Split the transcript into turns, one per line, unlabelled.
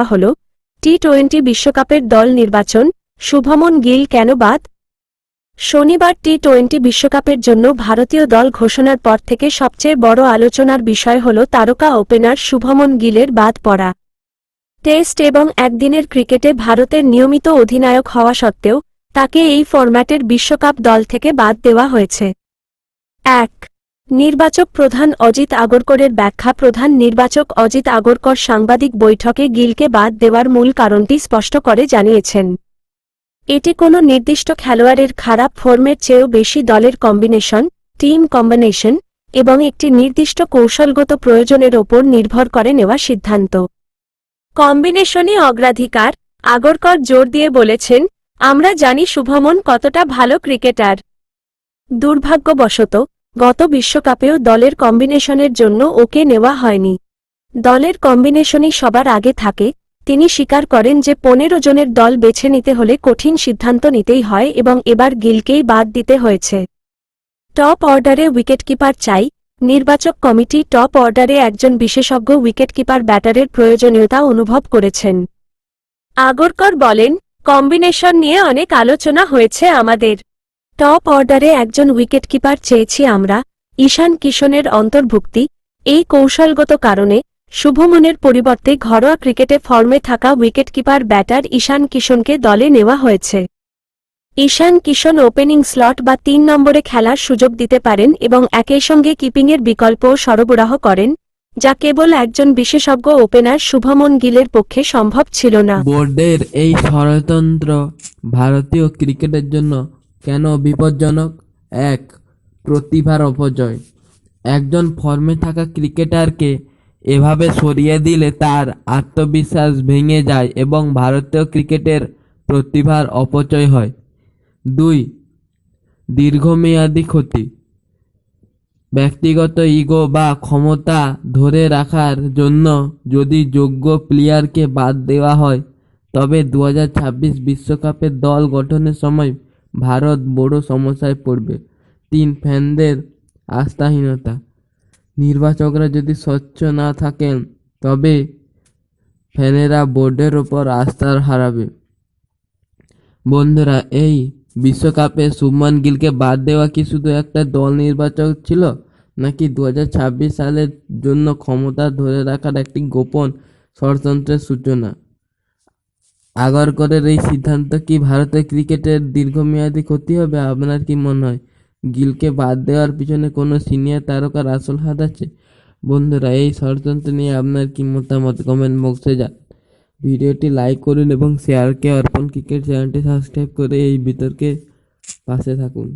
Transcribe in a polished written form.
হল টি-20 বিশ্বকাপের দল নির্বাচন, শুভমন গিল কেন বাদ? শনিবার টি-20 বিশ্বকাপের জন্য ভারতীয় দল ঘোষণার পর থেকে সবচেয়ে বড় আলোচনার বিষয় হল তারকা ওপেনার শুভমন গিলের বাদ পড়া। টেস্ট এবং একদিনের ক্রিকেটে ভারতের নিয়মিত অধিনায়ক হওয়া সত্ত্বেও তাকে এই ফরম্যাটের বিশ্বকাপ দল থেকে বাদ দেওয়া হয়েছে। ১. নির্বাচক প্রধান অজিত আগরকরের ব্যাখ্যা প্রধান নির্বাচক অজিত আগরকর সাংবাদিক বৈঠকে গিলকে বাদ দেওয়ার মূল কারণটি স্পষ্ট করে জানিয়েছেন। এটি কোনো নির্দিষ্ট খেলোয়াড়ের খারাপ ফর্মের চেয়েও বেশি দলের কম্বিনেশন, টিম কম্বিনেশন এবং একটি নির্দিষ্ট কৌশলগত প্রয়োজনের ওপর নির্ভর করে নেওয়া সিদ্ধান্ত। কম্বিনেশনই অগ্রাধিকার, আগরকর জোর দিয়ে বলেছেন, আমরা জানি শুভমন কতটা ভালো ক্রিকেটার। দুর্ভাগ্যবশত গত বিশ্বকাপেও দলের কম্বিনেশনের জন্য ওকে নেওয়া হয়নি। দলের কম্বিনেশনই সবার আগে থাকে। তিনি স্বীকার করেন যে 15 জনের দল বেছে নিতে হলে কঠিন সিদ্ধান্ত নিতেই হয় এবং এবার গিলকেই বাদ দিতে হয়েছে। টপ অর্ডারে উইকেটকিপার চাই, নির্বাচক কমিটি টপ অর্ডারে একজন বিশেষজ্ঞ উইকেটকিপার ব্যাটারের প্রয়োজনীয়তা অনুভব করেছেন। আগরকর বলেন, কম্বিনেশন নিয়ে অনেক আলোচনা হয়েছে আমাদের। টপ অর্ডারে একজন উইকেটকিপার চেয়েছি আমরা, ঈশান কিশনের অন্তর্ভুক্তি। এই কৌশলগত কারণে শুভমনের পরিবর্তে ঘরোয়া ক্রিকেটে ফর্মে থাকা উইকেটকিপার ব্যাটার ঈশান কিশনকে দলে নেওয়া হয়েছে। ঈশান কিশন ওপেনিং স্লট বা 3 নম্বরে খেলার সুযোগ দিতে পারেন এবং একই সঙ্গে কিপিংয়ের বিকল্পও সরবরাহ করেন, যা কেবল একজন বিশেষজ্ঞ ওপেনার শুভমন গিলের পক্ষে সম্ভব ছিল না।
বোর্ডের এই ষড়যন্ত্র ভারতীয় ক্রিকেটের জন্য কেন বিপজ্জনক? ১. প্রতিভার অপচয়। একজন ফর্মে থাকা ক্রিকেটারকে এভাবে সরিয়ে দিলে তার আত্মবিশ্বাস ভেঙে যায় এবং ভারতীয় ক্রিকেটের প্রতিভার অপচয় হয়। ২. দীর্ঘমেয়াদী ক্ষতি। ব্যক্তিগত ইগো বা ক্ষমতা ধরে রাখার জন্য যদি যোগ্য প্লেয়ারকে বাদ দেওয়া হয় তবে 2026 বিশ্বকাপের দল গঠনের সময় ভারত বড় সমস্যায় পড়বে। ৩. ফ্যানদের আস্থাহীনতা। নির্বাচকরা যদি স্বচ্ছ না থাকেন তবে ফ্যানেরা বোর্ডের ওপর আস্থা হারাবে। বন্ধুরা, এই বিশ্বকাপে শুভমন গিলকে বাদ দেওয়া কি শুধু একটা দল নির্বাচক ছিল, নাকি 2026 সালের জন্য ক্ষমতা ধরে রাখার একটি গোপন ষড়যন্ত্রের সূচনা? আগরকরের এই সিদ্ধান্ত কি ভারতের ক্রিকেটের দীর্ঘমেয়াদী ক্ষতি হবে? আপনার কি মনে হয় গিলকে বাদ দেওয়ার পিছনে কোনো সিনিয়র তারকার আসল হাত আছে? বন্ধুরা, এই ষড়যন্ত্র নিয়ে আপনার কি মতামত কমেন্ট বক্সে যান। ভিডিওটি লাইক করুন এবং শেয়ারকে অর্পণ ক্রিকেট চ্যানেলটি সাবস্ক্রাইব করে এই বিতর্কে পাশে থাকুন।